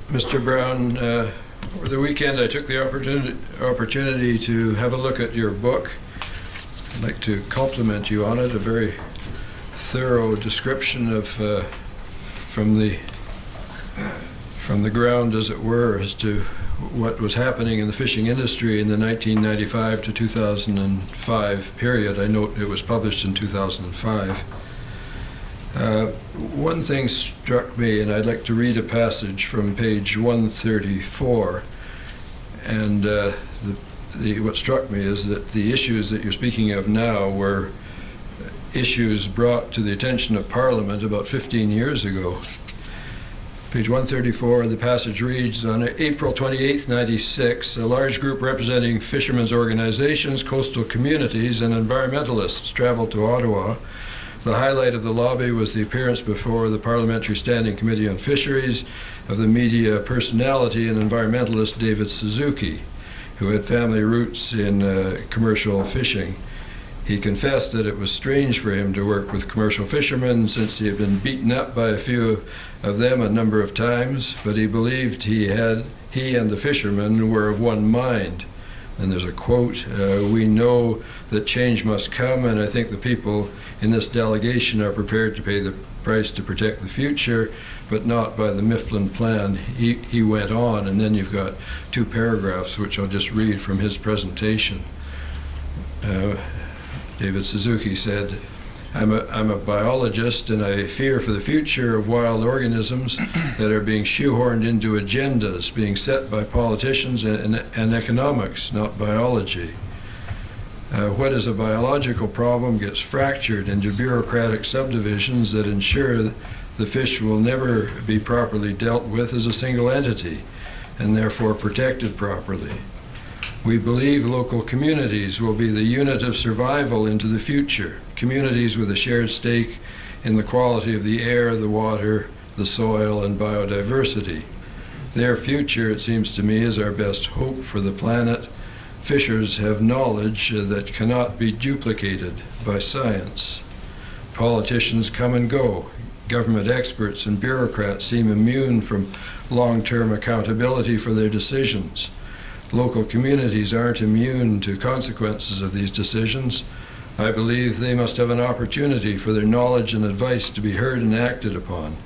Mr. Brown, over the weekend I took the opportunity to have a look at your book. I'd like to compliment you on it, a very thorough description of from the ground, as it were, as to what was happening in the fishing industry in the 1995 to 2005 period. I note it was published in 2005. One thing struck me, and I'd like to read a passage from page 134. And what struck me is that the issues that you're speaking of now were issues brought to the attention of Parliament about 15 years ago. Page 134, the passage reads, on April 28, 96, a large group representing fishermen's organizations, coastal communities, and environmentalists traveled to Ottawa. The highlight of the lobby was the appearance before the Parliamentary Standing Committee on Fisheries of the media personality and environmentalist David Suzuki, who had family roots in commercial fishing. He confessed that it was strange for him to work with commercial fishermen since he had been beaten up by a few of them a number of times, but he believed he and the fishermen were of one mind. And there's a quote, we know that change must come, and I think the people in this delegation are prepared to pay the price to protect the future, but not by the Mifflin Plan. He went on, and then you've got two paragraphs which I'll just read from his presentation. David Suzuki said, I'm a biologist, and I fear for the future of wild organisms that are being shoehorned into agendas being set by politicians and economics, not biology. What is a biological problem gets fractured into bureaucratic subdivisions that ensure the fish will never be properly dealt with as a single entity and therefore protected properly. We believe local communities will be the unit of survival into the future, communities with a shared stake in the quality of the air, the water, the soil, and biodiversity. Their future, it seems to me, is our best hope for the planet. Fishers have knowledge that cannot be duplicated by science. Politicians come and go. Government experts and bureaucrats seem immune from long-term accountability for their decisions. Local communities aren't immune to consequences of these decisions. I believe they must have an opportunity for their knowledge and advice to be heard and acted upon.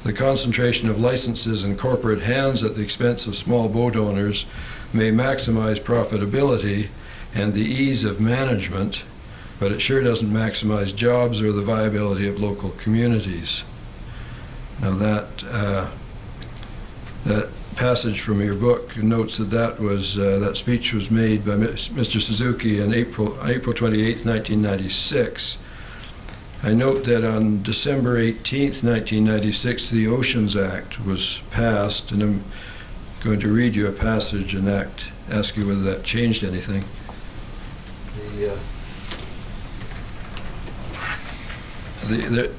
The concentration of licenses in corporate hands at the expense of small boat owners may maximize profitability and the ease of management, but it sure doesn't maximize jobs or the viability of local communities. Now that passage from your book notes that speech was made by Mr. Suzuki on April 28, 1996. I note that on December 18, 1996, the Oceans Act was passed, and I'm going to read you a passage and ask you whether that changed anything.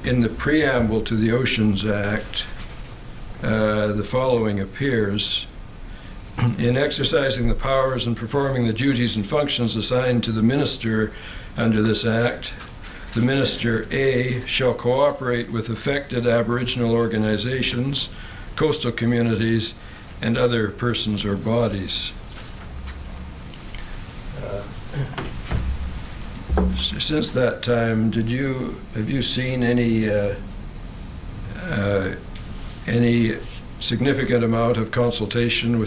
In the preamble to the Oceans Act, the following appears: in exercising the powers and performing the duties and functions assigned to the minister under this act, the minister A shall cooperate with affected Aboriginal organizations, coastal communities, and other persons or bodies. Since that time, have you seen any significant amount of consultation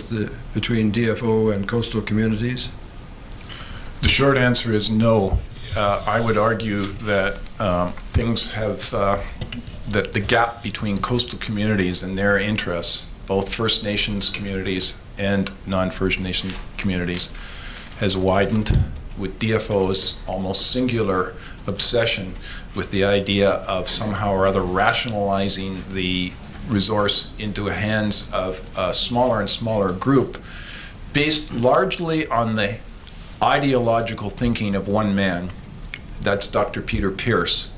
between DFO and coastal communities? The short answer is no. I would argue that that the gap between coastal communities and their interests, both First Nations communities and non-First Nation communities, has widened, with DFO's almost singular obsession with the idea of somehow or other rationalizing the resource into the hands of a smaller and smaller group, based largely on the ideological thinking of one man. That's Dr. Peter Pearce,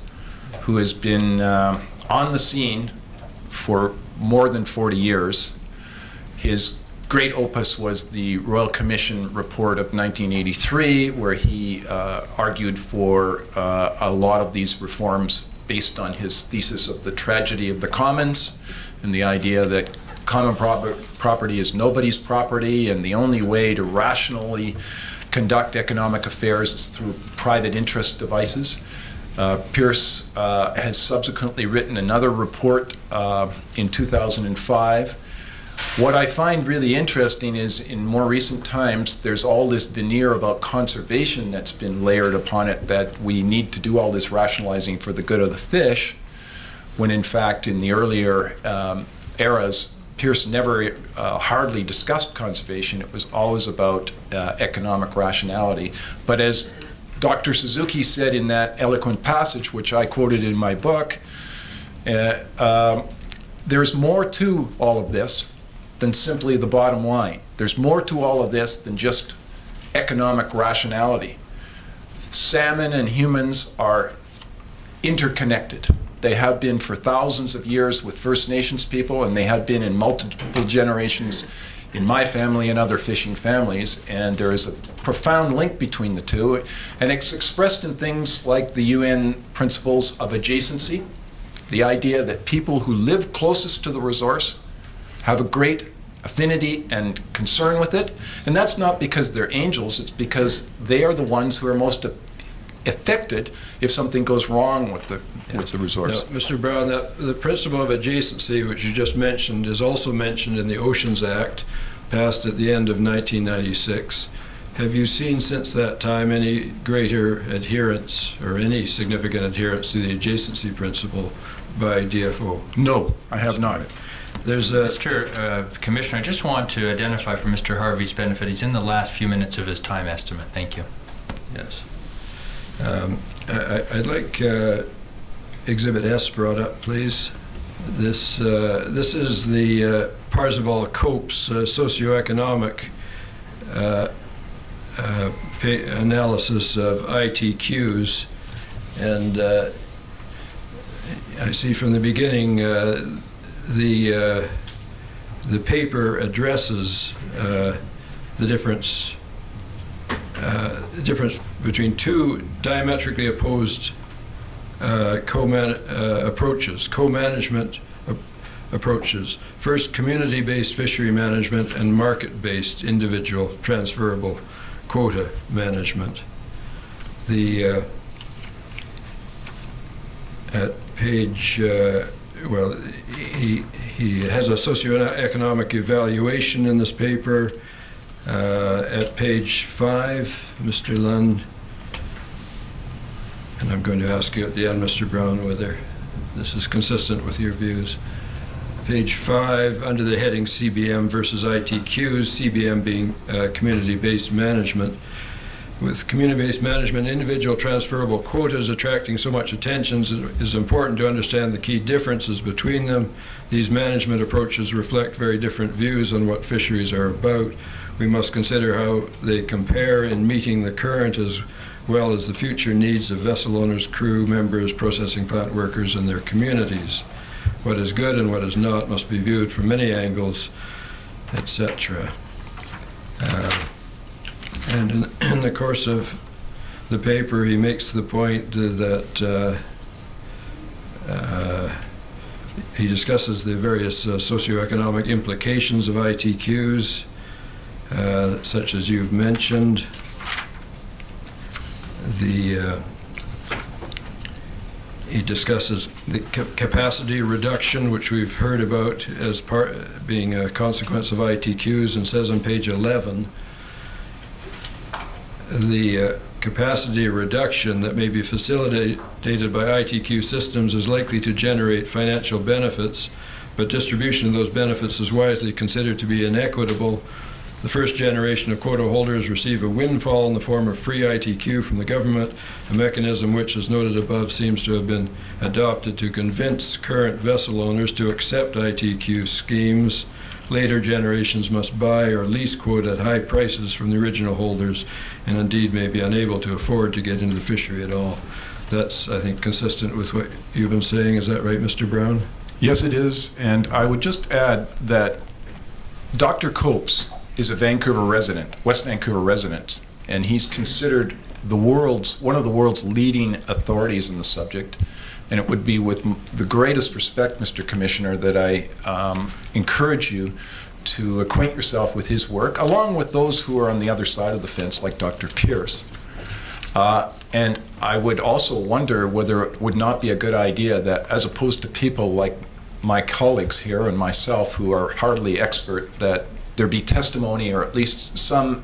who has been on the scene for more than 40 years. His great opus was the Royal Commission report of 1983, where he argued for a lot of these reforms based on his thesis of the tragedy of the commons, and the idea that common property is nobody's property, and the only way to rationally conduct economic affairs is through private interest devices. Pearce has subsequently written another report in 2005. What I find really interesting is in more recent times, there's all this veneer about conservation that's been layered upon it, that we need to do all this rationalizing for the good of the fish, when in fact in the earlier eras, Pearce never hardly discussed conservation. It was always about economic rationality. But as Dr. Suzuki said in that eloquent passage, which I quoted in my book, there's more to all of this than simply the bottom line. There's more to all of this than just economic rationality. Salmon and humans are interconnected. They have been for thousands of years with First Nations people, and they have been in multiple generations in my family and other fishing families, and there is a profound link between the two, and it's expressed in things like the UN principles of adjacency, the idea that people who live closest to the resource have a great affinity and concern with it, and that's not because they're angels, it's because they are the ones who are most affected if something goes wrong with the resource. Now, Mr. Brown, the principle of adjacency, which you just mentioned, is also mentioned in the Oceans Act, passed at the end of 1996. Have you seen since that time any greater adherence or any significant adherence to the adjacency principle by DFO? No, I have not. There's a Mr. Commissioner, I just want to identify for Mr. Harvey's benefit, he's in the last few minutes of his time estimate. Thank you. Yes. I'd like Exhibit S brought up, please. This is the Parzival Copes socioeconomic analysis of ITQs, and I see from the beginning the paper addresses the difference between two diametrically opposed co-management approaches. First, community-based fishery management and market-based individual transferable quota management. At page, he has a socioeconomic evaluation in this paper. At page 5, Mr. Lund, and I'm going to ask you at the end, Mr. Brown, whether this is consistent with your views. Page 5, under the heading CBM versus ITQs, CBM being community-based management. With community-based management, individual transferable quotas attracting so much attention, it is important to understand the key differences between them. These management approaches reflect very different views on what fisheries are about. We must consider how they compare in meeting the current as well as the future needs of vessel owners, crew members, processing plant workers, and their communities. What is good and what is not must be viewed from many angles, etc. And in the course of the paper, he makes the point that he discusses the various socioeconomic implications of ITQs, such as you've mentioned. He discusses the capacity reduction, which we've heard about as being a consequence of ITQs, and says on page 11, the capacity reduction that may be facilitated by ITQ systems is likely to generate financial benefits, but distribution of those benefits is wisely considered to be inequitable. The first generation of quota holders receive a windfall in the form of free ITQ from the government, a mechanism which, as noted above, seems to have been adopted to convince current vessel owners to accept ITQ schemes. Later generations must buy or lease quota at high prices from the original holders, and indeed may be unable to afford to get into the fishery at all. That's, I think, consistent with what you've been saying. Is that right, Mr. Brown? Yes, it is. And I would just add that Dr. Copes is a Vancouver resident, West Vancouver resident, and he's considered one of the world's leading authorities in the subject. And it would be with the greatest respect, Mr. Commissioner, that I encourage you to acquaint yourself with his work, along with those who are on the other side of the fence, like Dr. Pierce. And I would also wonder whether it would not be a good idea that, as opposed to people like my colleagues here and myself who are hardly expert, that there be testimony or at least some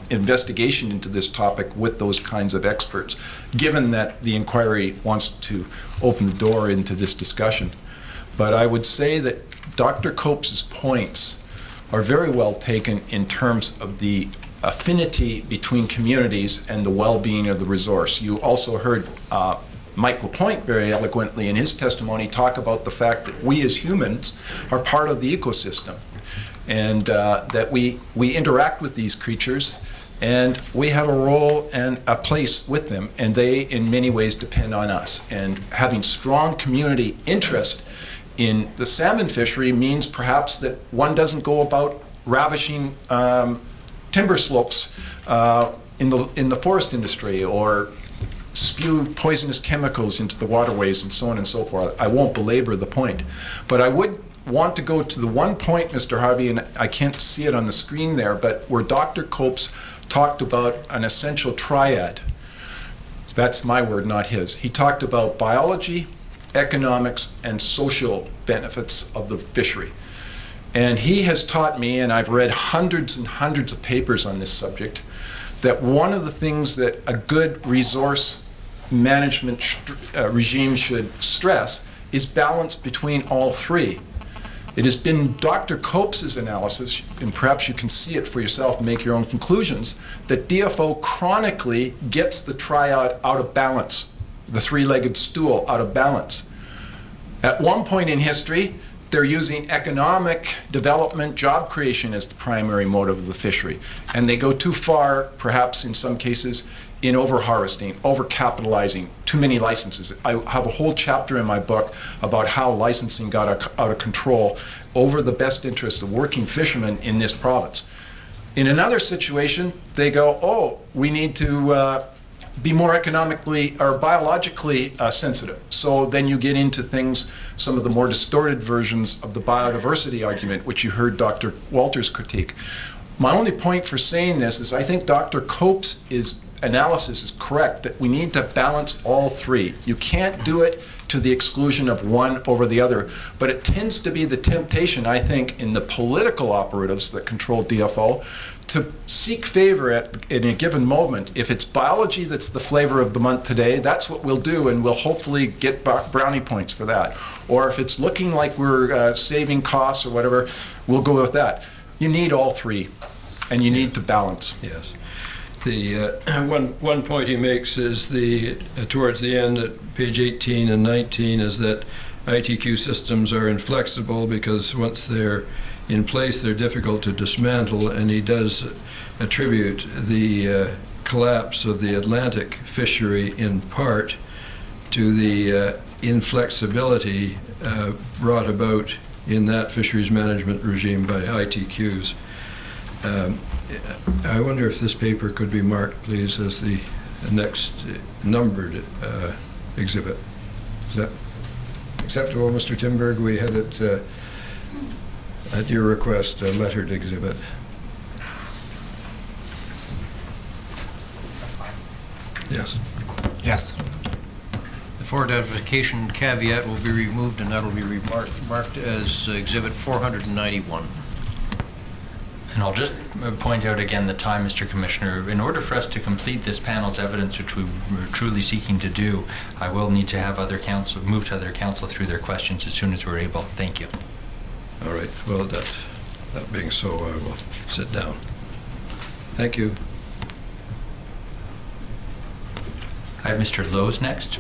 investigation into this topic with those kinds of experts, given that the inquiry wants to open the door into this discussion. But I would say that Dr. Copes' points are very well taken in terms of the affinity between communities and the well-being of the resource. You also heard Mike LaPointe very eloquently in his testimony talk about the fact that we as humans are part of the ecosystem, and that we interact with these creatures, and we have a role and a place with them, and they in many ways depend on us. And having strong community interest in the salmon fishery means perhaps that one doesn't go about ravishing timber slopes in the forest industry, or spew poisonous chemicals into the waterways and so on and so forth. I won't belabor the point, but I would want to go to the one point, Mr. Harvey, and I can't see it on the screen there, but where Dr. Copes talked about an essential triad. That's my word, not his. He talked about biology, economics, and social benefits of the fishery. And he has taught me, and I've read hundreds and hundreds of papers on this subject, that one of the things that a good resource management regime should stress is balance between all three. It has been Dr. Copes' analysis, and perhaps you can see it for yourself and make your own conclusions, that DFO chronically gets the triad out of balance, the three-legged stool out of balance. At one point in history, they're using economic development, job creation as the primary motive of the fishery. And they go too far, perhaps in some cases, in over-harvesting, over-capitalizing, too many licenses. I have a whole chapter in my book about how licensing got out of control over the best interest of working fishermen in this province. In another situation, they go, oh, we need to be more economically or biologically sensitive. So then you get into things, some of the more distorted versions of the biodiversity argument, which you heard Dr. Walters critique. My only point for saying this is I think Dr. Copes' analysis is correct, that we need to balance all three. You can't do it to the exclusion of one over the other, but it tends to be the temptation, I think, in the political operatives that control DFO to seek favor in a given moment. If it's biology that's the flavor of the month today, that's what we'll do, and we'll hopefully get brownie points for that. Or if it's looking like we're saving costs or whatever, we'll go with that. You need all three, and you need to balance. Yes. The one point he makes is towards the end at page 18 and 19 is that ITQ systems are inflexible because once they're in place, they're difficult to dismantle, and he does attribute the collapse of the Atlantic fishery in part to the inflexibility brought about in that fisheries management regime by ITQs. I wonder if this paper could be marked, please, as the next numbered exhibit. Is that acceptable, Mr. Timberg? We had it, at your request, a lettered exhibit. Yes. Yes. The forward identification caveat will be removed, and that'll be marked as Exhibit 491. And I'll just point out again the time, Mr. Commissioner. In order for us to complete this panel's evidence, which we were truly seeking to do, I will need to have other council move to other council through their questions as soon as we're able. Thank you. All right. Well, that being so, I will sit down. Thank you. I have Mr. Lowe's next.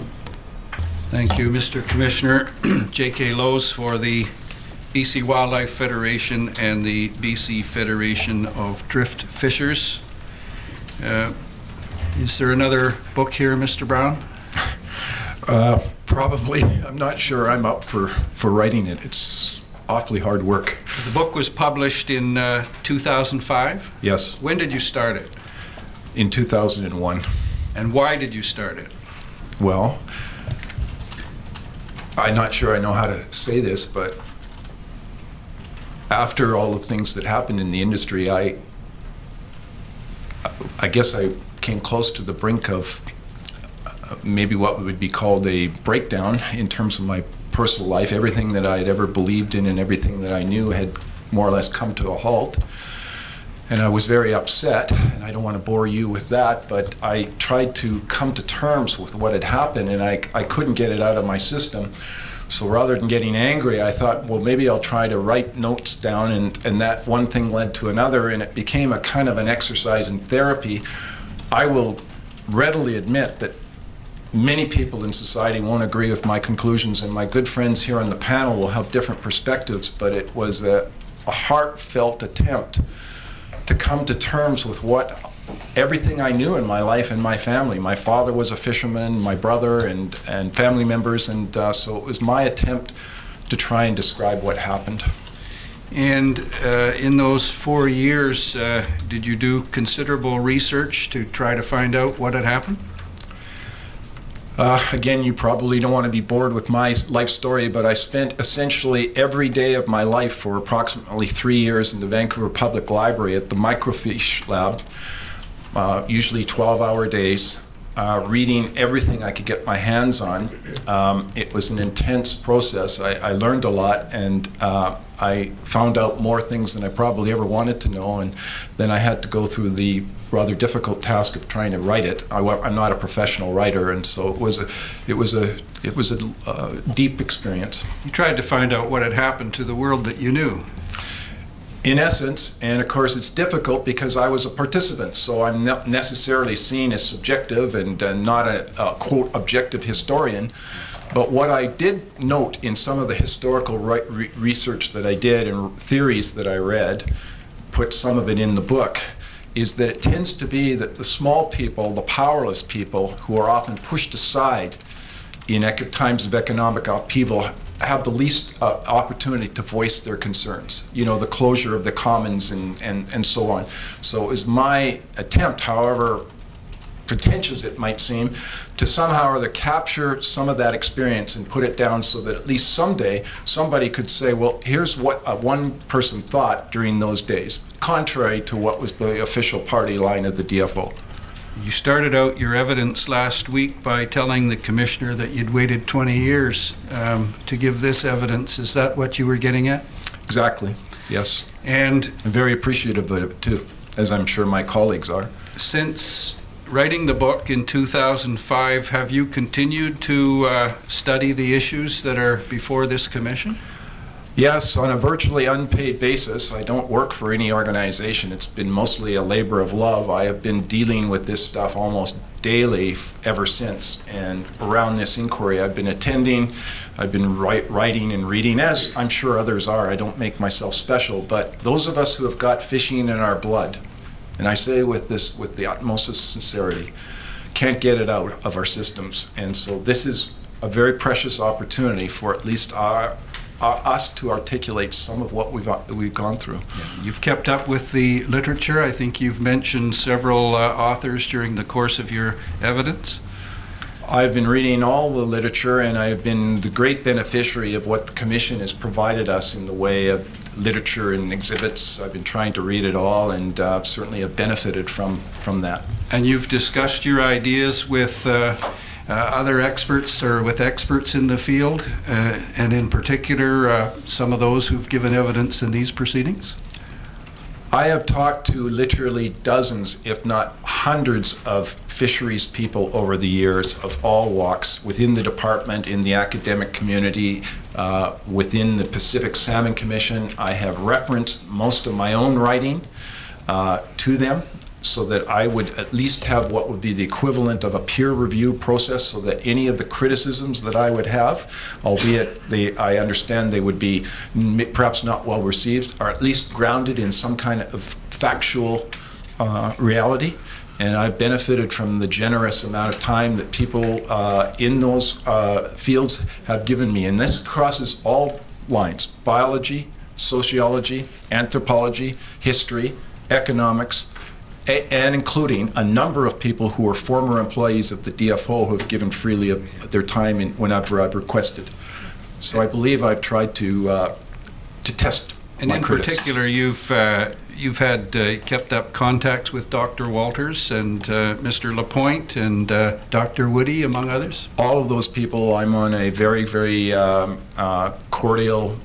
Thank you, Mr. Commissioner. J.K. Lowe's for the BC Wildlife Federation and the BC Federation of Drift Fishers. Is there another book here, Mr. Brown? Probably. I'm not sure I'm up for writing it. It's awfully hard work. The book was published in 2005? Yes. When did you start it? In 2001. And why did you start it? Well, I'm not sure I know how to say this, but after all the things that happened in the industry, I guess I came close to the brink of maybe what would be called a breakdown in terms of my personal life. Everything that I had ever believed in and everything that I knew had more or less come to a halt. And I was very upset, and I don't want to bore you with that, but I tried to come to terms with what had happened, and I couldn't get it out of my system. So rather than getting angry, I thought, well, maybe I'll try to write notes down, and that one thing led to another, and it became a kind of an exercise in therapy. I will readily admit that many people in society won't agree with my conclusions, and my good friends here on the panel will have different perspectives, but it was a heartfelt attempt to come to terms with everything I knew in my life and my family. My father was a fisherman, my brother and family members, and so it was my attempt to try and describe what happened. And in those 4 years, did you do considerable research to try to find out what had happened? Again, you probably don't want to be bored with my life story, but I spent essentially every day of my life for approximately 3 years in the Vancouver Public Library at the microfiche lab, usually 12-hour days, reading everything I could get my hands on. It was an intense process. I learned a lot, and I found out more things than I probably ever wanted to know, and then I had to go through the rather difficult task of trying to write it. I'm not a professional writer, and so it was a deep experience. You tried to find out what had happened to the world that you knew. In essence, and of course it's difficult because I was a participant, so I'm not necessarily seen as subjective and not a quote objective historian. But what I did note in some of the historical research that I did and theories that I read, put some of it in the book, is that it tends to be that the small people, the powerless people, who are often pushed aside in times of economic upheaval, have the least opportunity to voice their concerns. You know, the closure of the commons and so on. So it was my attempt, however pretentious it might seem, to somehow or other capture some of that experience and put it down so that at least someday somebody could say, well, here's what one person thought during those days, contrary to what was the official party line of the DFO. You started out your evidence last week by telling the commissioner that you'd waited 20 years to give this evidence. Is that what you were getting at? Exactly, yes. And I'm very appreciative of it too, as I'm sure my colleagues are. since writing the book in 2005, have you continued to study the issues that are before this commission? Yes, on a virtually unpaid basis. I don't work for any organization. It's been mostly a labor of love. I have been dealing with this stuff almost daily ever since. And around this inquiry, I've been attending, I've been writing and reading, as I'm sure others are. I don't make myself special, but those of us who have got fishing in our blood, and I say with the utmost sincerity, can't get it out of our systems. And so this is a very precious opportunity for at least us to articulate some of what we've gone through. You've kept up with the literature. I think you've mentioned several authors during the course of your evidence. I've been reading all the literature, and I've been the great beneficiary of what the Commission has provided us in the way of literature and exhibits. I've been trying to read it all, and certainly have benefited from that. And you've discussed your ideas with other experts or with experts in the field, and in particular, some of those who've given evidence in these proceedings? I have talked to literally dozens, if not hundreds, of fisheries people over the years of all walks within the department, in the academic community, within the Pacific Salmon Commission. I have referenced most of my own writing to them, so that I would at least have what would be the equivalent of a peer review process, so that any of the criticisms that I would have, albeit I understand they would be perhaps not well received, are at least grounded in some kind of factual reality. And I've benefited from the generous amount of time that people in those fields have given me. And this crosses all lines: biology, sociology, anthropology, history, economics, and including a number of people who are former employees of the DFO who have given freely of their time whenever I've requested. So I believe I've tried to test And my in critics. particular, you've had kept up contacts with Dr. Walters and Mr. Lapointe and Dr. Woody, among others? All of those people I'm on a very, very cordial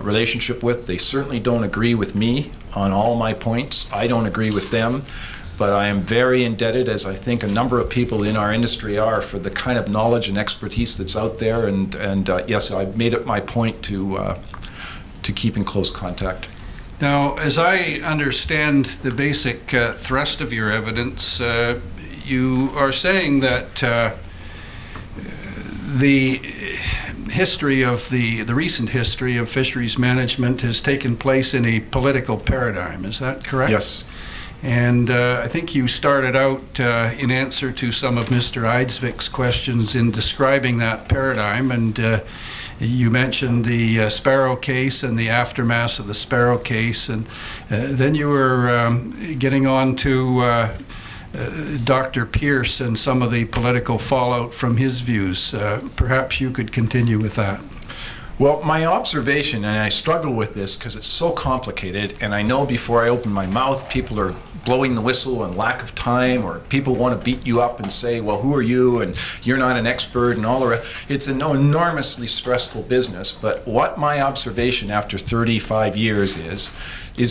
relationship with. They certainly don't agree with me on all my points. I don't agree with them. But I am very indebted, as I think a number of people in our industry are, for the kind of knowledge and expertise that's out there. And yes, I've made it my point to keep in close contact. Now, as I understand the basic thrust of your evidence, you are saying that the history of the recent history of fisheries management has taken place in a political paradigm. Is that correct? Yes. And I think you started out in answer to some of Mr. Eidsvik's questions in describing that paradigm, and you mentioned the Sparrow case and the aftermath of the Sparrow case, and then you were getting on to Dr. Pierce and some of the political fallout from his views. Perhaps you could continue with that. Well, my observation, and I struggle with this because it's so complicated, and I know before I open my mouth, people are blowing the whistle and lack of time, or people want to beat you up and say, well, who are you, and you're not an expert, and all the rest. It's an enormously stressful business, but what my observation after 35 years is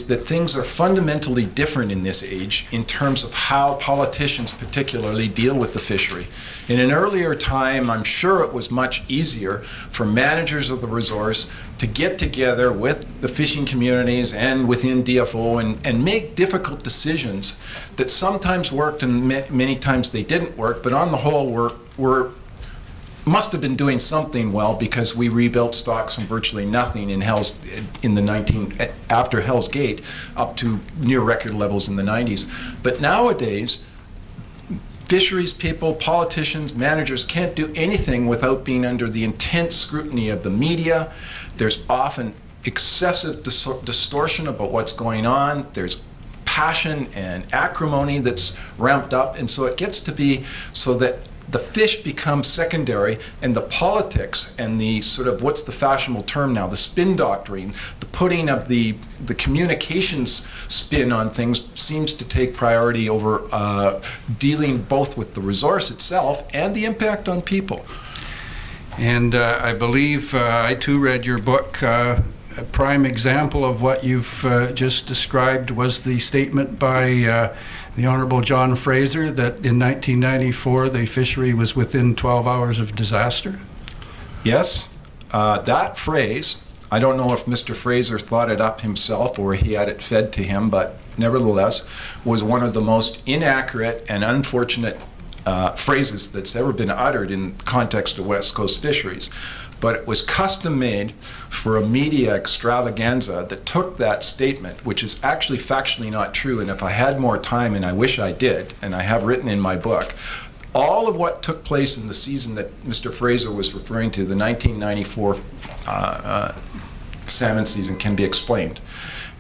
that things are fundamentally different in this age in terms of how politicians particularly deal with the fishery. In an earlier time, I'm sure it was much easier for managers of the resource to get together with the fishing communities and within DFO and make difficult decisions that sometimes worked and many times they didn't work, but on the whole must have been doing something well, because we rebuilt stocks from virtually nothing after Hell's Gate up to near record levels in the 90s. But nowadays, fisheries people, politicians, managers can't do anything without being under the intense scrutiny of the media. There's often excessive distortion about what's going on. There's passion and acrimony that's ramped up, and so it gets to be so that the fish becomes secondary, and the politics and the sort of, what's the fashionable term now, the spin doctrine, the putting of the communications spin on things seems to take priority over dealing both with the resource itself and the impact on people. And I believe I too read your book. A prime example of what you've just described was the statement by the Honorable John Fraser that in 1994 the fishery was within 12 hours of disaster. Yes, that phrase, I don't know if Mr. Fraser thought it up himself or he had it fed to him, but nevertheless was one of the most inaccurate and unfortunate phrases that's ever been uttered in context of West Coast fisheries. But it was custom made for a media extravaganza that took that statement, which is actually factually not true. And if I had more time, and I wish I did, and I have written in my book, all of what took place in the season that Mr. Fraser was referring to, the 1994 salmon season, can be explained.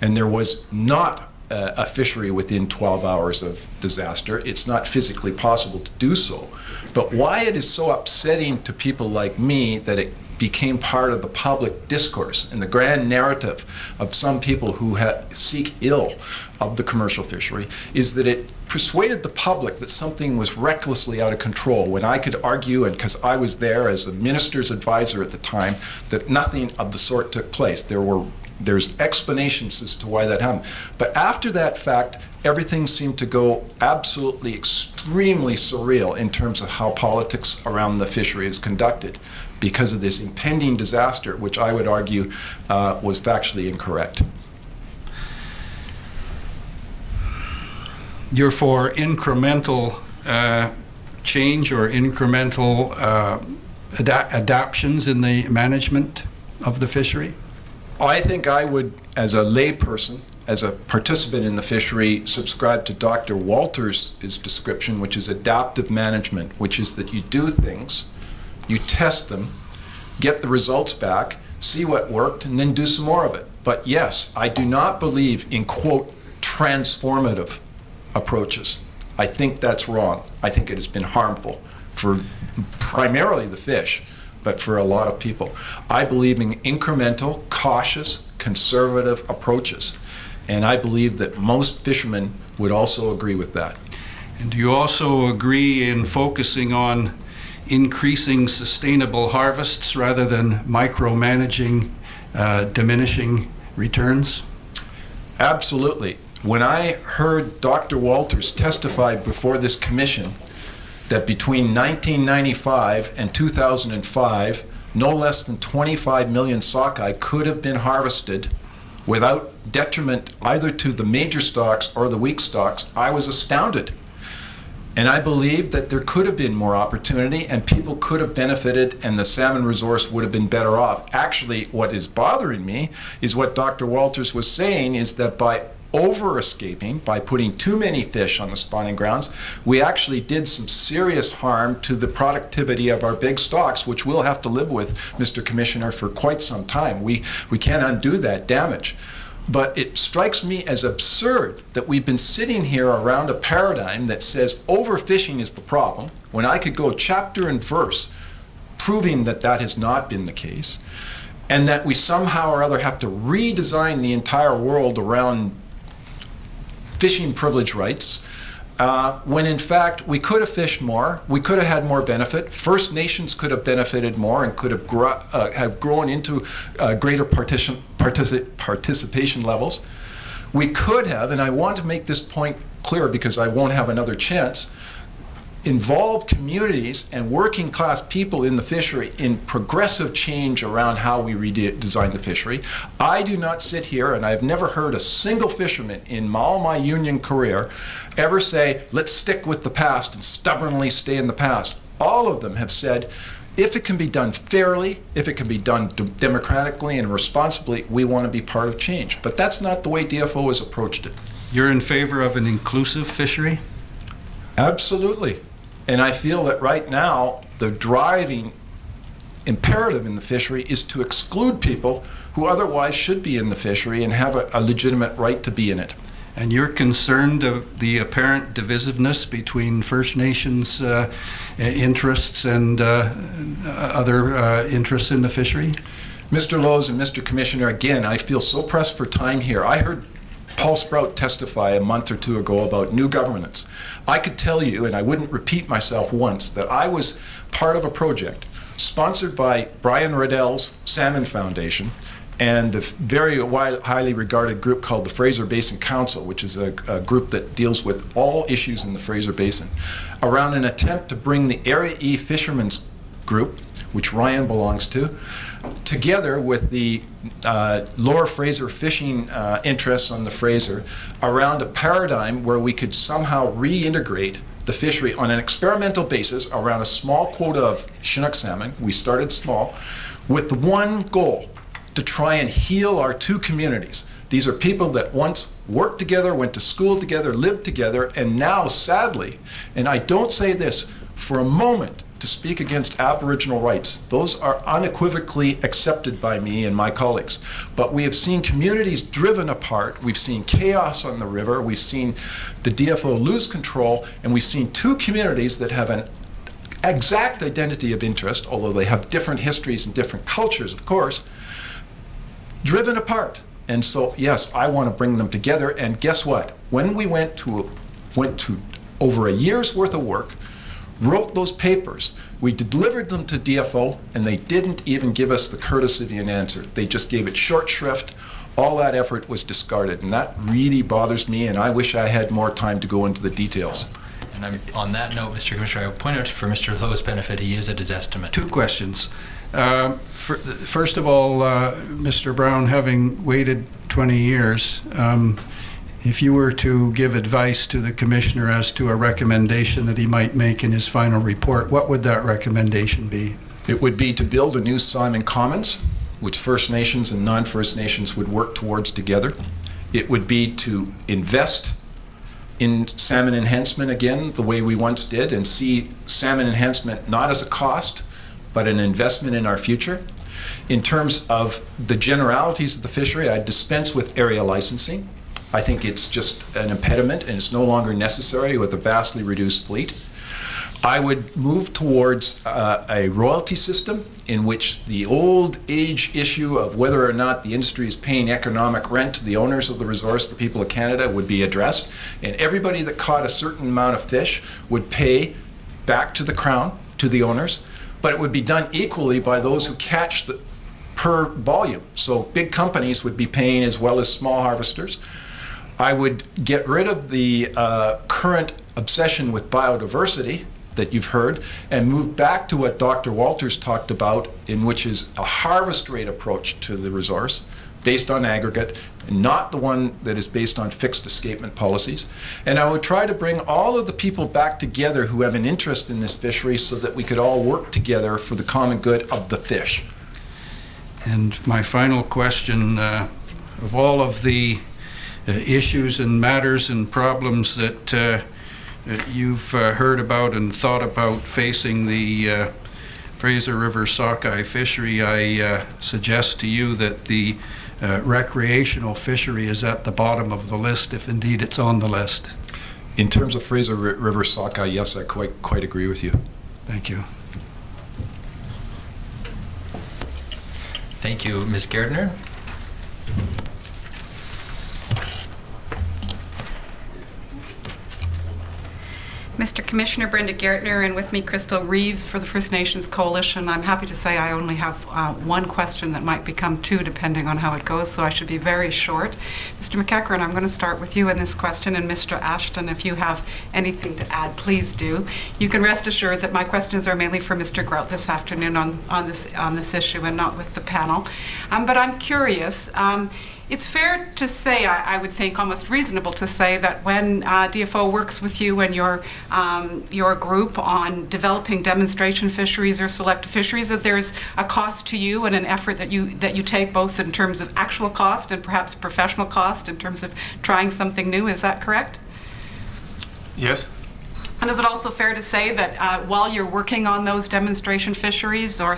And there was not a fishery within 12 hours of disaster. It's not physically possible to do so. But why it is so upsetting to people like me that it became part of the public discourse and the grand narrative of some people who seek ill of the commercial fishery is that it persuaded the public that something was recklessly out of control, when I could argue, and because I was there as a minister's advisor at the time, that nothing of the sort took place. There's explanations as to why that happened. But after that fact, everything seemed to go absolutely extremely surreal in terms of how politics around the fishery is conducted because of this impending disaster, which I would argue was factually incorrect. You're for incremental change or incremental adaptions in the management of the fishery? I think I would, as a layperson, as a participant in the fishery, subscribe to Dr. Walters' description, which is adaptive management, which is that you do things, you test them, get the results back, see what worked, and then do some more of it. But yes, I do not believe in, quote, transformative approaches. I think that's wrong. I think it has been harmful for primarily the fish, but for a lot of people. I believe in incremental, cautious, conservative approaches. And I believe that most fishermen would also agree with that. And do you also agree in focusing on increasing sustainable harvests rather than micromanaging, diminishing returns? Absolutely. When I heard Dr. Walters testify before this commission that between 1995 and 2005, no less than 25 million sockeye could have been harvested without detriment either to the major stocks or the weak stocks, I was astounded. And I believe that there could have been more opportunity and people could have benefited and the salmon resource would have been better off. Actually, what is bothering me is what Dr. Walters was saying is that by over-escaping, by putting too many fish on the spawning grounds, we actually did some serious harm to the productivity of our big stocks, which we'll have to live with, Mr. Commissioner, for quite some time. We can't undo that damage. But it strikes me as absurd that we've been sitting here around a paradigm that says overfishing is the problem, when I could go chapter and verse proving that that has not been the case, and that we somehow or other have to redesign the entire world around fishing privilege rights, when in fact we could have fished more, we could have had more benefit, First Nations could have benefited more and could have grown into greater participation levels. We could have, and I want to make this point clear because I won't have another chance, involve communities and working class people in the fishery in progressive change around how we redesign the fishery. I do not sit here, and I've never heard a single fisherman in all my union career ever say, let's stick with the past and stubbornly stay in the past. All of them have said, if it can be done fairly, if it can be done democratically and responsibly, we want to be part of change. But that's not the way DFO has approached it. You're in favor of an inclusive fishery? Absolutely. And I feel that right now, the driving imperative in the fishery is to exclude people who otherwise should be in the fishery and have a legitimate right to be in it. And you're concerned of the apparent divisiveness between First Nations interests and other interests in the fishery? Mr. Lowe's and Mr. Commissioner, again, I feel so pressed for time here. I heard Paul Sprout testify a month or two ago about new governance. I could tell you, and I wouldn't repeat myself once, that I was part of a project sponsored by Brian Riddell's Salmon Foundation and the very highly regarded group called the Fraser Basin Council, which is a group that deals with all issues in the Fraser Basin, around an attempt to bring the Area E Fishermen's Group, which Ryan belongs to, together with the Lower Fraser fishing interests on the Fraser around a paradigm where we could somehow reintegrate the fishery on an experimental basis around a small quota of Chinook salmon. We started small with the one goal to try and heal our two communities. These are people that once worked together, went to school together, lived together, and now sadly, and I don't say this for a moment to speak against Aboriginal rights. Those are unequivocally accepted by me and my colleagues. But we have seen communities driven apart. We've seen chaos on the river. We've seen the DFO lose control. And we've seen two communities that have an exact identity of interest, although they have different histories and different cultures, of course, driven apart. And so, yes, I want to bring them together. And guess what? When we went to over a year's worth of work, wrote those papers, we delivered them to DFO, and they didn't even give us the courtesy of an answer. They just gave it short shrift. All that effort was discarded, and that really bothers me, and I wish I had more time to go into the details. And on that note, Mr. Commissioner, I will point out for Mr. Lowe's benefit, he is at his estimate. Two questions. First of all, Mr. Brown, having waited 20 years, if you were to give advice to the Commissioner as to a recommendation that he might make in his final report, what would that recommendation be? It would be to build a new Simon Commons, which First Nations and non-First Nations would work towards together. It would be to invest in salmon enhancement again, the way we once did, and see salmon enhancement not as a cost, but an investment in our future. In terms of the generalities of the fishery, I'd dispense with area licensing. I think it's just an impediment, and it's no longer necessary with a vastly reduced fleet. I would move towards a royalty system in which the old age issue of whether or not the industry is paying economic rent to the owners of the resource, the people of Canada, would be addressed. And everybody that caught a certain amount of fish would pay back to the Crown, to the owners, but it would be done equally by those who catch the per volume. So big companies would be paying as well as small harvesters. I would get rid of the current obsession with biodiversity that you've heard and move back to what Dr. Walters talked about, in which is a harvest rate approach to the resource based on aggregate, and not the one that is based on fixed escapement policies. And I would try to bring all of the people back together who have an interest in this fishery so that we could all work together for the common good of the fish. And my final question, of all of the issues and matters and problems that you've heard about and thought about facing the Fraser River sockeye fishery, I suggest to you that the recreational fishery is at the bottom of the list, if indeed it's on the list. In terms of Fraser River sockeye, yes, I quite agree with you. Thank you. Thank you. Ms. Gardner? Mr. Commissioner, Brenda Gartner, and with me Crystal Reeves for the First Nations Coalition. I'm happy to say I only have one question that might become two depending on how it goes, so I should be very short. Mr. McEachran, I'm going to start with you in this question, and Mr. Ashton, if you have anything to add, please do. You can rest assured that my questions are mainly for Mr. Grout this afternoon on this issue and not with the panel. But I'm curious. It's fair to say, I would think, almost reasonable to say, that when DFO works with you and your group on developing demonstration fisheries or select fisheries, that there's a cost to you and an effort that you take, both in terms of actual cost and perhaps professional cost in terms of trying something new. Is that correct? Yes. And is it also fair to say that while you're working on those demonstration fisheries, or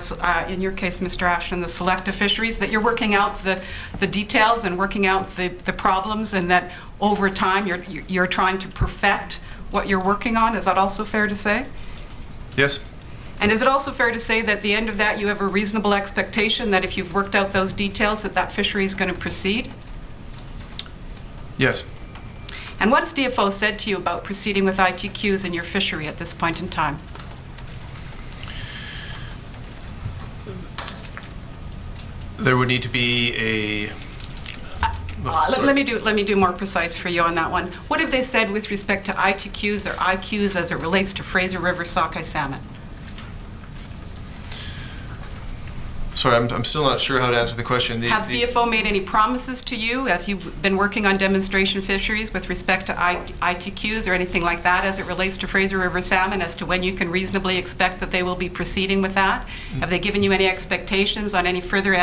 in your case, Mr. Ashton, the selective fisheries, that you're working out the details and working out the problems, and that over time you're trying to perfect what you're working on? Is that also fair to say? Yes. And is it also fair to say that at the end of that you have a reasonable expectation that if you've worked out those details that fishery is going to proceed? Yes. And what has DFO said to you about proceeding with ITQs in your fishery at this point in time? There would need to be a... Let me do more precise for you on that one. What have they said with respect to ITQs or IQs as it relates to Fraser River sockeye salmon? Sorry, I'm still not sure how to answer the question. Has DFO made any promises to you as you've been working on demonstration fisheries with respect to ITQs or anything like that as it relates to Fraser River salmon, as to when you can reasonably expect that they will be proceeding with that? Have they given you any expectations on any further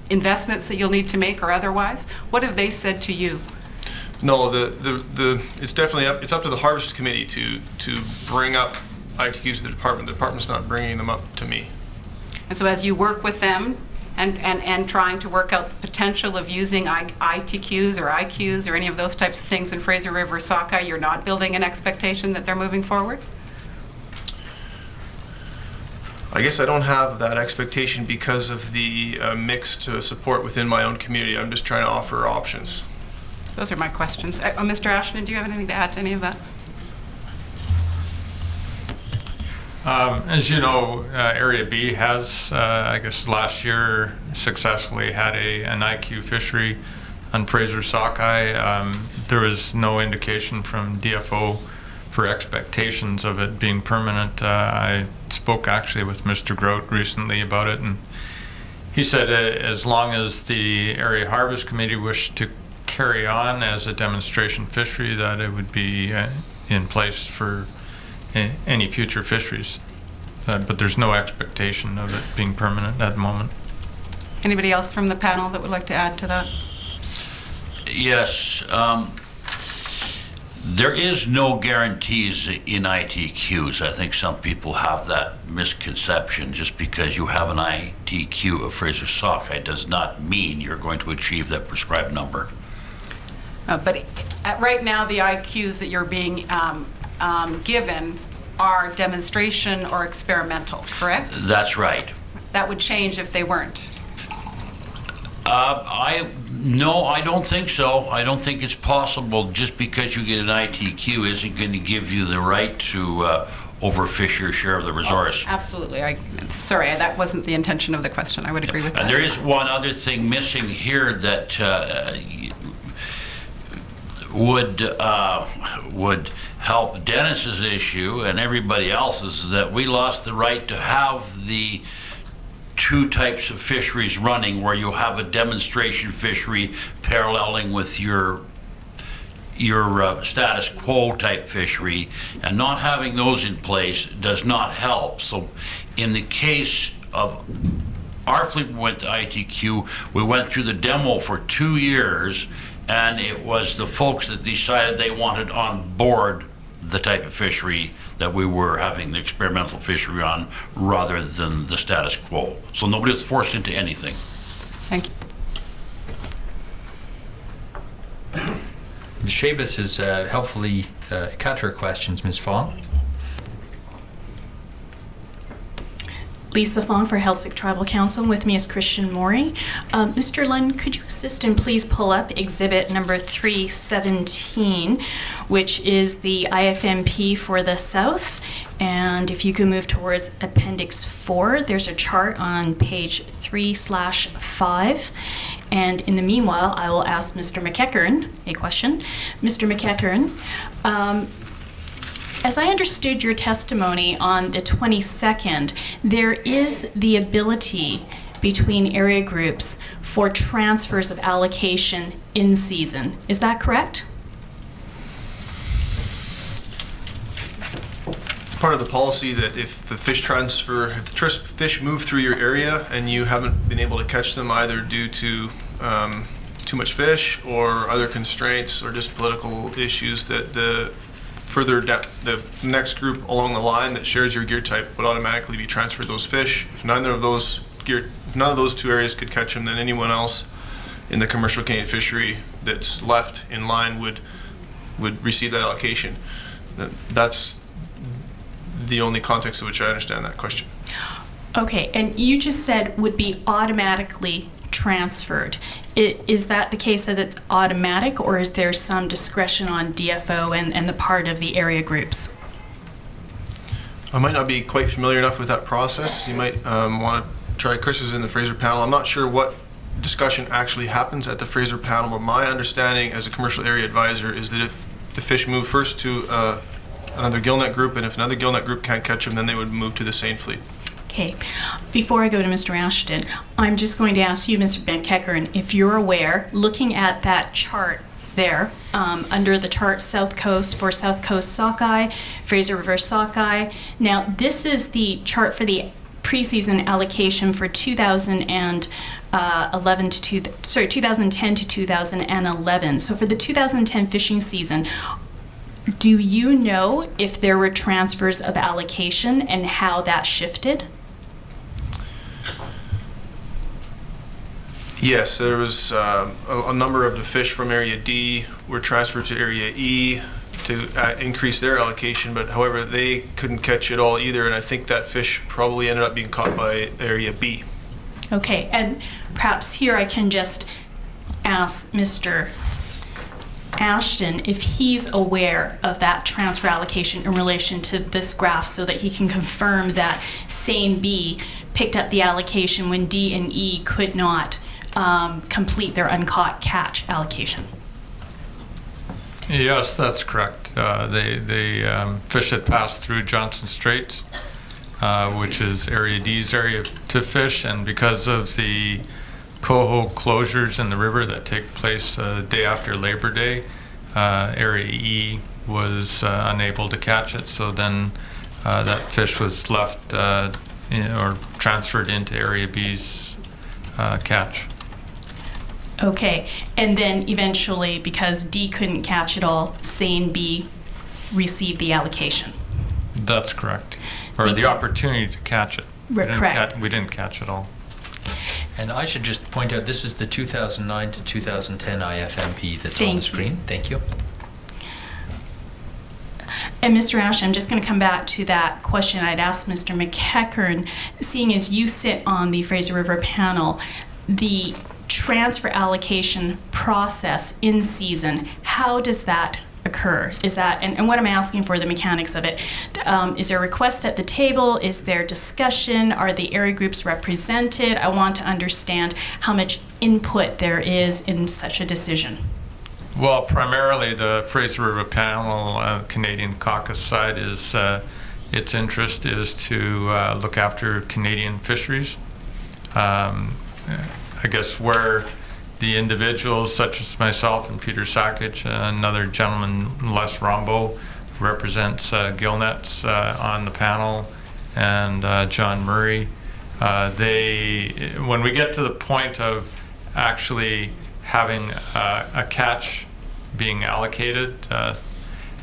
investments that you'll need to make or otherwise? What have they said to you? No, it's definitely it's up to the Harvest Committee to bring up ITQs to the department. The department's not bringing them up to me. And so as you work with them and trying to work out the potential of using ITQs or IQs or any of those types of things in Fraser River sockeye, you're not building an expectation that they're moving forward? I guess I don't have that expectation because of the mixed support within my own community. I'm just trying to offer options. Those are my questions. Mr. Ashton, do you have anything to add to any of that? As you know, Area B has, I guess last year, successfully had an IQ fishery on Fraser sockeye. There was no indication from DFO for expectations of it being permanent. I spoke actually with Mr. Grout recently about it, and he said as long as the Area Harvest Committee wished to carry on as a demonstration fishery, that it would be in place for any future fisheries, but there's no expectation of it being permanent at the moment. Anybody else from the panel that would like to add to that? Yes. There is no guarantees in ITQs. I think some people have that misconception. Just because you have an ITQ of Fraser sockeye does not mean you're going to achieve that prescribed number. But right now, the IQs that you're being given are demonstration or experimental, correct? That's right. That would change if they weren't. No, I don't think so. I don't think it's possible. Just because you get an ITQ isn't going to give you the right to overfish your share of the resource. Absolutely. Sorry, that wasn't the intention of the question. I would agree with that. And there is one other thing missing here that would help Dennis's issue and everybody else's, is that we lost the right to have the two types of fisheries running, where you have a demonstration fishery paralleling with your status quo type fishery, and not having those in place does not help. So in the case of our fleet, we went to ITQ, we went through the demo for 2 years, and it was the folks that decided they wanted on board the type of fishery that we were having the experimental fishery on, rather than the status quo. So nobody was forced into anything. Thank you. Ms. Shabus has helpfully cut her questions. Ms. Fong? Lisa Fong for Heiltsuk Tribal Council. With me is Christian Maury. Mr. Lund, could you assist and please pull up exhibit number 317, which is the IFMP for the South. And if you can move towards Appendix 4, there's a chart on page 3/5. And in the meanwhile, I will ask Mr. McEachern a question. Mr. McEachern, as I understood your testimony on the 22nd, there is the ability between area groups for transfers of allocation in season. Is that correct? It's part of the policy that if the fish fish move through your area and you haven't been able to catch them, either due to too much fish or other constraints or just political issues, that the next group along the line that shares your gear type would automatically be transferred those fish. If none of those two areas could catch them, then anyone else in the commercial Canadian fishery that's left in line would receive that allocation. That's the only context in which I understand that question. Okay, and you just said would be automatically transferred. Is that the case, that it's automatic, or is there some discretion on DFO and the part of the area groups? I might not be quite familiar enough with that process. You might want to try Chris's in the Fraser panel. I'm not sure what discussion actually happens at the Fraser panel, but my understanding as a commercial area advisor is that if the fish move first to another gillnet group, and if another gillnet group can't catch them, then they would move to the Seine fleet. Okay, before I go to Mr. Ashton, I'm just going to ask you, Mr. McEachern, if you're aware, looking at that chart there, under the chart South Coast for South Coast sockeye, Fraser River sockeye. Now, this is the chart for the preseason allocation for 2010 to 2011. So for the 2010 fishing season, do you know if there were transfers of allocation and how that shifted? Yes, there was a number of the fish from Area D were transferred to Area E to increase their allocation, but however, they couldn't catch it all either, and I think that fish probably ended up being caught by Area B. Okay, and perhaps here I can just ask Mr. Ashton if he's aware of that transfer allocation in relation to this graph, so that he can confirm that Seine B picked up the allocation when D and E could not complete their uncaught catch allocation. Yes, that's correct. The fish had passed through Johnson Straits, which is Area D's area to fish, and because of the coho closures in the river that take place the day after Labor Day, Area E was unable to catch it, so then that fish was left or transferred into Area B's catch. Okay, and then eventually, because D couldn't catch it all, Seine B received the allocation. That's correct. Or Thank the you. opportunity to catch it. Correct. We didn't catch it all. And I should just point out, this is the 2009 to 2010 IFMP that's on the screen. Thank you. And Mr. Ashton, I'm just going to come back to that question I'd asked Mr. McEachern. Seeing as you sit on the Fraser River panel, the transfer allocation process in season, how does that occur? Is that, and what am I asking for, the mechanics of it? Is there a request at the table? Is there discussion? Are the area groups represented? I want to understand how much input there is in such a decision. Well, primarily the Fraser River panel, Canadian caucus side, is its interest is to look after Canadian fisheries. I guess where the individuals such as myself and Peter Sakic, another gentleman, Les Rombo, represents Gillnets on the panel, and John Murray. When we get to the point of actually having a catch being allocated,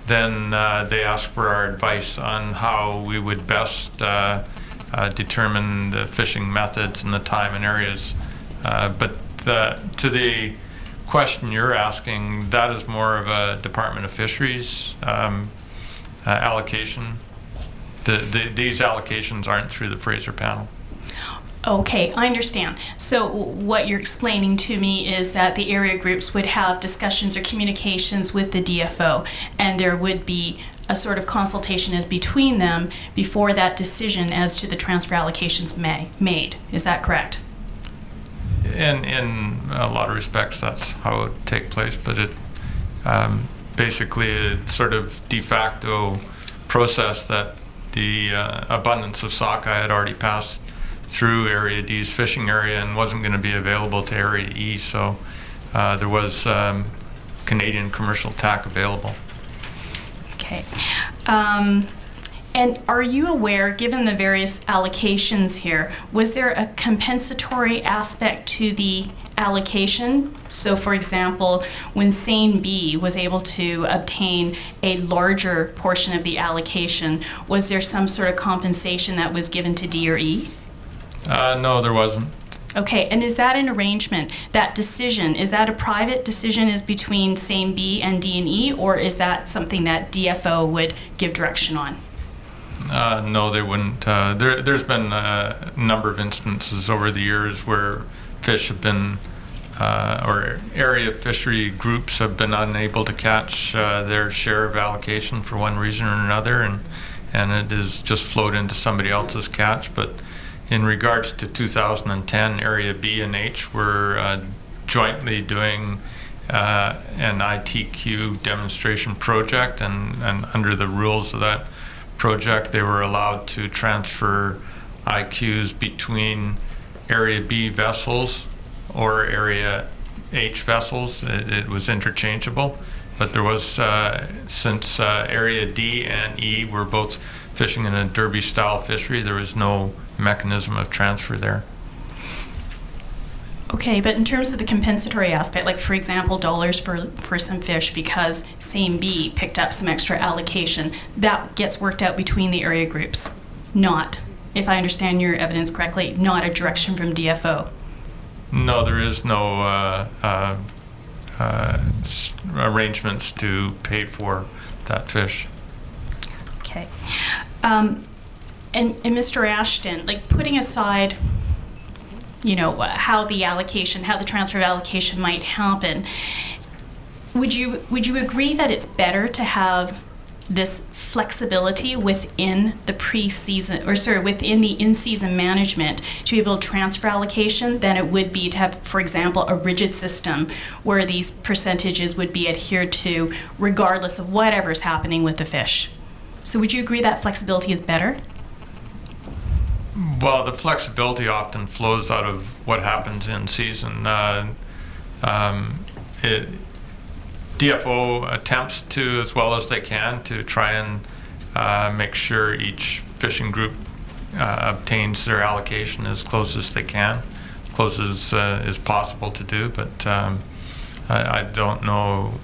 then they ask for our advice on how we would best determine the fishing methods and the time and areas. But to the question you're asking, that is more of a Department of Fisheries allocation. These allocations aren't through the Fraser panel. Okay, I understand. So what you're explaining to me is that the area groups would have discussions or communications with the DFO, and there would be a sort of consultation as between them before that decision as to the transfer allocations made. Is that correct? In a lot of respects, that's how it would take place, but it basically a sort of de facto process that the abundance of sockeye had already passed through Area D's fishing area and wasn't going to be available to Area E, so there was Canadian commercial tack available. Okay. And are you aware, given the various allocations here, was there a compensatory aspect to the allocation? So, for example, when Seine B was able to obtain a larger portion of the allocation, was there some sort of compensation that was given to D or E? No, there wasn't. Okay, and is that an arrangement, that decision, is that a private decision is between Seine B and D and E, or is that something that DFO would give direction on? No, they wouldn't. There's been a number of instances over the years where fish have been, or area fishery groups have been unable to catch their share of allocation for one reason or another, and it has just flowed into somebody else's catch. But in regards to 2010, Area B and H were jointly doing an ITQ demonstration project, and under the rules of that project, they were allowed to transfer IQs between Area B vessels or Area H vessels. It was interchangeable, but there was, since Area D and E were both fishing in a derby-style fishery, there was no mechanism of transfer there. Okay, but in terms of the compensatory aspect, like for example, dollars for some fish because Seine B picked up some extra allocation, that gets worked out between the area groups, not, if I understand your evidence correctly, not a direction from DFO. No, there is no arrangements to pay for that fish. Okay. And Mr. Ashton, like putting aside, you know, how the transfer of allocation might happen, would you agree that it's better to have this flexibility within the within the in-season management to be able to transfer allocation than it would be to have, for example, a rigid system where these percentages would be adhered to regardless of whatever's happening with the fish? So would you agree that flexibility is better? Well, the flexibility often flows out of what happens in season. DFO attempts to, as well as they can, to try and make sure each fishing group obtains their allocation as close as they can, close as is possible to do. But I don't know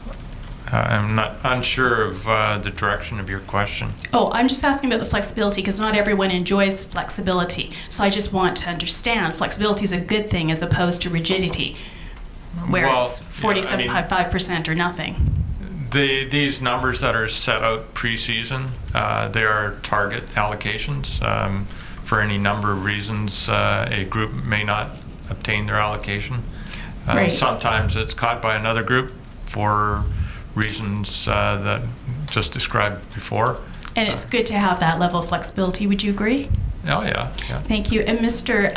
I'm not unsure of the direction of your question. Oh, I'm just asking about the flexibility because not everyone enjoys flexibility. So I just want to understand flexibility is a good thing as opposed to rigidity, where Well, it's yeah, I mean- 47.5% or nothing. These numbers that are set out pre-season, they are target allocations. For any number of reasons, a group may not obtain their allocation. Right. Sometimes it's caught by another group for reasons that just described before. And it's good to have that level of flexibility. Would you agree? Oh, yeah. Thank you. And Mr.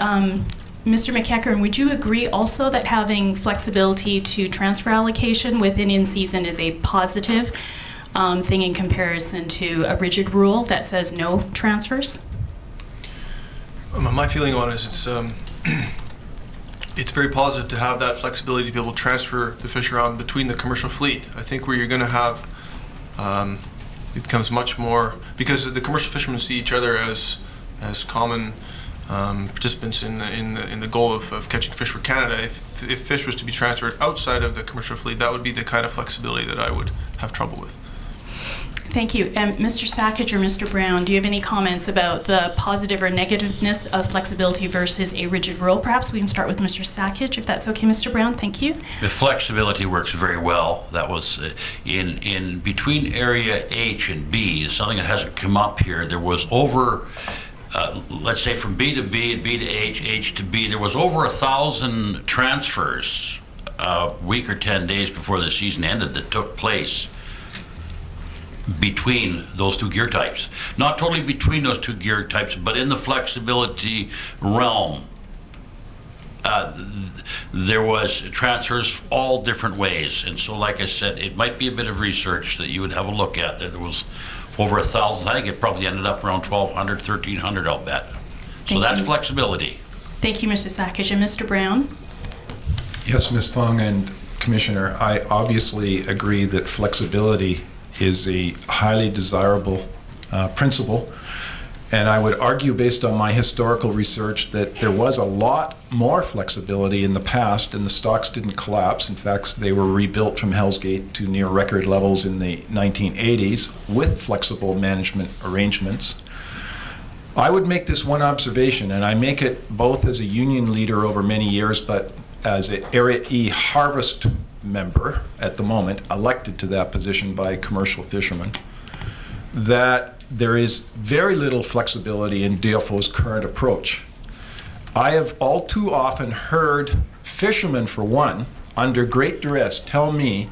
McEachern, would you agree also that having flexibility to transfer allocation within in-season is a positive thing in comparison to a rigid rule that says no transfers? My feeling on it is it's very positive to have that flexibility to be able to transfer the fish around between the commercial fleet. I think where you're going to have, it becomes much more, because the commercial fishermen see each other as common participants in the goal of catching fish for Canada. If fish was to be transferred outside of the commercial fleet, that would be the kind of flexibility that I would have trouble with. Thank you. Mr. Sackage or Mr. Brown, do you have any comments about the positive or negativeness of flexibility versus a rigid rule? Perhaps we can start with Mr. Sackage, if that's okay, Mr. Brown. Thank you. The flexibility works very well. That was in between area H and B, something that hasn't come up here. There was over, let's say from B to B and B to H, H to B, there was over 1,000 transfers a week or 10 days before the season ended that took place between those two gear types. Not totally between those two gear types, but in the flexibility realm. There was transfers all different ways. And so, like I said, it might be a bit of research that you would have a look at. There was over 1,000. I think it probably ended up around 1,200, 1,300, I'll bet. So that's flexibility. Thank you, Mr. Sackage. And Mr. Brown? Yes, Ms. Fung and Commissioner, I obviously agree that flexibility is a highly desirable principle. And I would argue, based on my historical research, that there was a lot more flexibility in the past and the stocks didn't collapse. In fact, they were rebuilt from Hell's Gate to near record levels in the 1980s with flexible management arrangements. I would make this one observation, and I make it both as a union leader over many years, but as an Area E harvest member at the moment, elected to that position by commercial fishermen, that there is very little flexibility in DFO's current approach. I have all too often heard fishermen, for one, under great duress, tell me,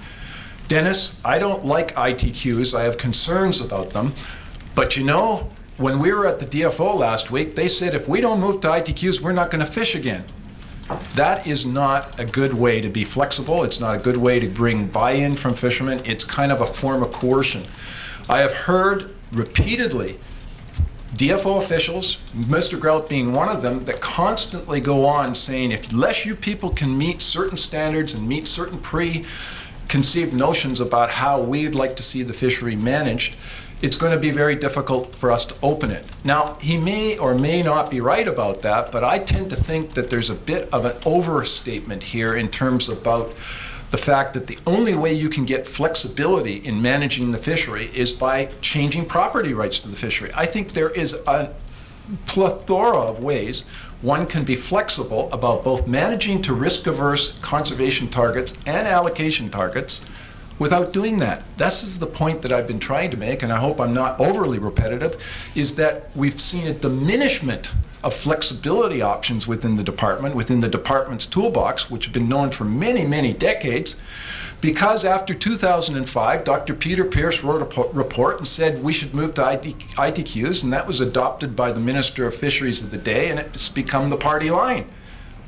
Dennis, I don't like ITQs, I have concerns about them, but you know, when we were at the DFO last week, they said if we don't move to ITQs, we're not going to fish again. That is not a good way to be flexible. It's not a good way to bring buy-in from fishermen. It's kind of a form of coercion. I have heard repeatedly DFO officials, Mr. Grout being one of them, that constantly go on saying, unless you people can meet certain standards and meet certain preconceived notions about how we'd like to see the fishery managed, it's going to be very difficult for us to open it. Now, he may or may not be right about that, but I tend to think that there's a bit of an overstatement here in terms about the fact that the only way you can get flexibility in managing the fishery is by changing property rights to the fishery. I think there is a plethora of ways one can be flexible about both managing to risk-averse conservation targets and allocation targets without doing that. This is the point that I've been trying to make, and I hope I'm not overly repetitive, is that we've seen a diminishment of flexibility options within the department's toolbox, which have been known for many, many decades, because after 2005, Dr. Peter Pierce wrote a report and said we should move to ITQs, and that was adopted by the Minister of Fisheries of the day, and it's become the party line.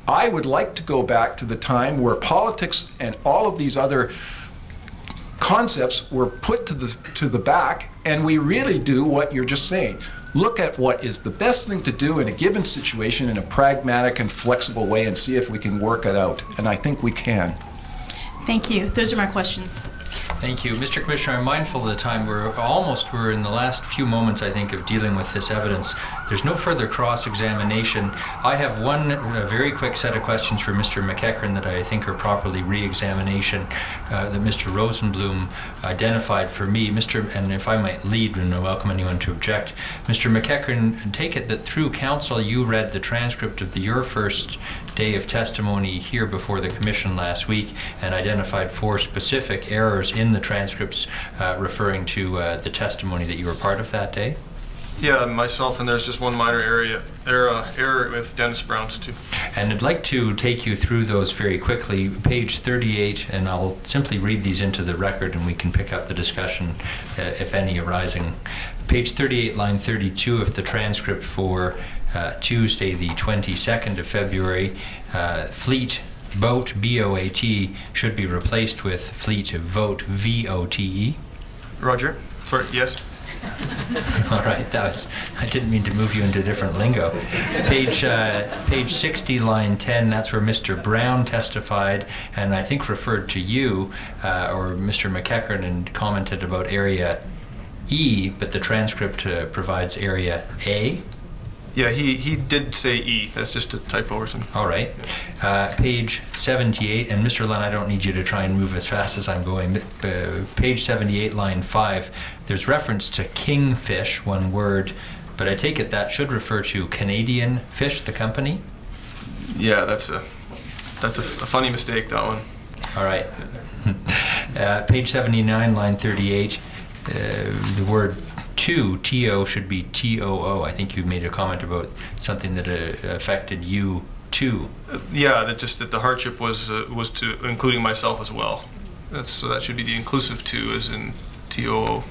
I would like to go back to the time where politics and all of these other concepts were put to the back, and we really do what you're just saying. Look at what is the best thing to do in a given situation in a pragmatic and flexible way and see if we can work it out. And I think we can. Thank you. Those are my questions. Thank you. Mr. Commissioner, I'm mindful of the time. We're in the last few moments, I think, of dealing with this evidence. There's no further cross-examination. I have one very quick set of questions for Mr. McEachern that I think are properly re-examination that Mr. Rosenblum identified for me. And if I might lead, and I welcome anyone to object. Mr. McEachern, take it that through counsel you read the transcript of your first day of testimony here before the Commission last week and identified 4 specific errors in the transcripts referring to the testimony that you were part of that day? Yeah, myself, and there's just one minor error with Dennis Brown's too. And I'd like to take you through those very quickly. Page 38, and I'll simply read these into the record and we can pick up the discussion, if any, arising. Page 38, line 32 of the transcript for Tuesday, the 22nd of February, fleet boat, B-O-A-T, should be replaced with fleet vote, V-O-T-E. Roger. Sorry, yes. All right, I didn't mean to move you into different lingo. Page 60, line 10, that's where Mr. Brown testified, and I think referred to you, or Mr. McEachern, and commented about area E, but the transcript provides area A. Yeah, he did say E. That's just a typo or something. All right. Page 78, and Mr. Lunn, I don't need you to try and move as fast as I'm going. Page 78, line 5, there's reference to Kingfish, one word, but I take it that should refer to Canadian Fish, the company? Yeah, that's a funny mistake, that one. All right. Page 79, line 38, the word T-O should be T-O-O. I think you made a comment about something that affected you too. Yeah, that the hardship was to including myself as well. So that should be the inclusive to as in T-O-O.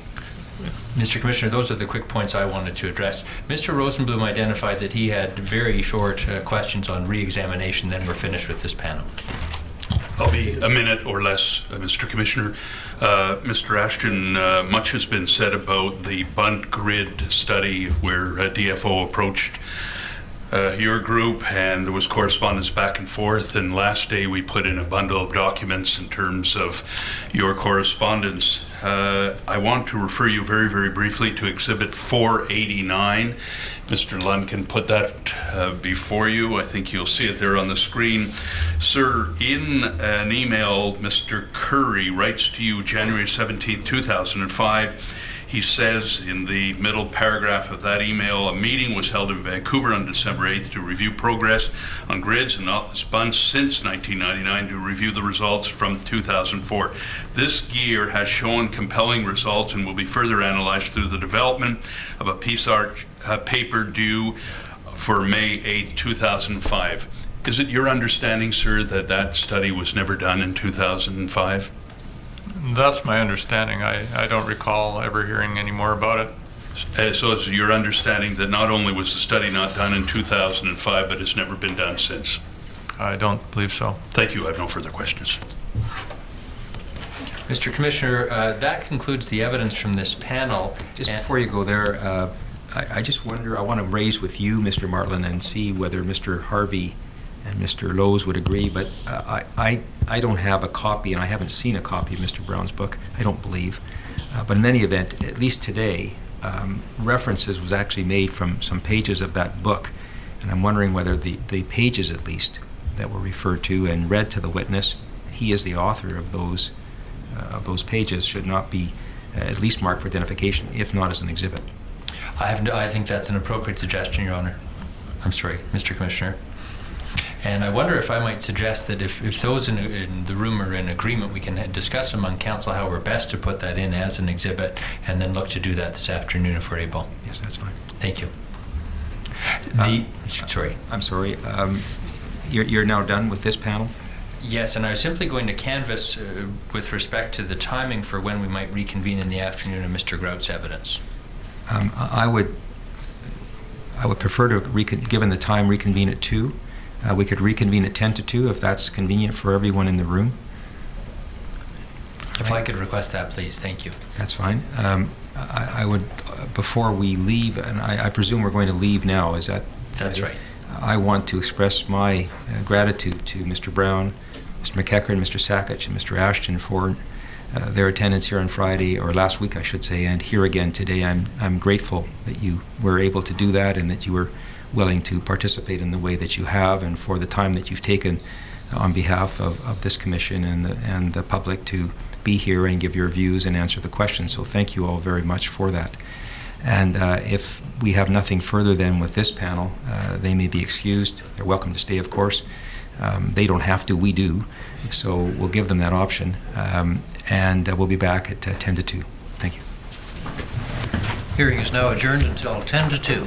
Mr. Commissioner, those are the quick points I wanted to address. Mr. Rosenblum identified that he had very short questions on re-examination, then we're finished with this panel. I'll be a minute or less, Mr. Commissioner. Mr. Ashton, much has been said about the bunt grid study where DFO approached your group, and there was correspondence back and forth, and last day we put in a bundle of documents in terms of your correspondence. I want to refer you very, very briefly to Exhibit 489. Mr. Lund can put that before you. I think you'll see it there on the screen. Sir, in an email, Mr. Curry writes to you January 17, 2005. He says in the middle paragraph of that email, a meeting was held in Vancouver on December 8th to review progress on grids and knotless bunts since 1999 to review the results from 2004. This gear has shown compelling results and will be further analyzed through the development of a piece of paper due for May 8th, 2005. Is it your understanding, sir, that that study was never done in 2005? That's my understanding. I don't recall ever hearing any more about it. So it's your understanding that not only was the study not done in 2005, but it's never been done since? I don't believe so. Thank you. I have no further questions. Mr. Commissioner, that concludes the evidence from this panel. Just before you go there, I just wonder, I want to raise with you, Mr. Martland, and see whether Mr. Harvey and Mr. Lowe's would agree, but I don't have a copy, and I haven't seen a copy of Mr. Brown's book, I don't believe. But in any event, at least today, references was actually made from some pages of that book, and I'm wondering whether the pages, at least, that were referred to and read to the witness, he is the author of those pages, should not be at least marked for identification, if not as an exhibit. I think that's an appropriate suggestion, Your Honor. I'm sorry, Mr. Commissioner. And I wonder if I might suggest that if those in the room are in agreement, we can discuss among council how we're best to put that in as an exhibit, and then look to do that this afternoon if we're able. Yes, that's fine. Thank you. Sorry. I'm sorry. You're now done with this panel? Yes, and I was simply going to canvass with respect to the timing for when we might reconvene in the afternoon of Mr. Grout's evidence. I would prefer to, given the time, reconvene at 2. We could reconvene at 10 to 2 if that's convenient for everyone in the room. If I could request that, please. Thank you. That's fine. I would, before we leave, and I presume we're going to leave now, is that? That's right. I want to express my gratitude to Mr. Brown Mr. McEachern, Mr. Sakich, and Mr. Ashton for their attendance here on Friday, or last week, I should say, and here again today. I'm grateful that you were able to do that and that you were willing to participate in the way that you have, and for the time that you've taken on behalf of this commission and the public to be here and give your views and answer the questions. So thank you all very much for that. And if we have nothing further then with this panel, they may be excused. They're welcome to stay, of course. They don't have to, we do. So we'll give them that option. And we'll be back at 10 to 2. Thank you. Hearing is now adjourned until 10 to 2.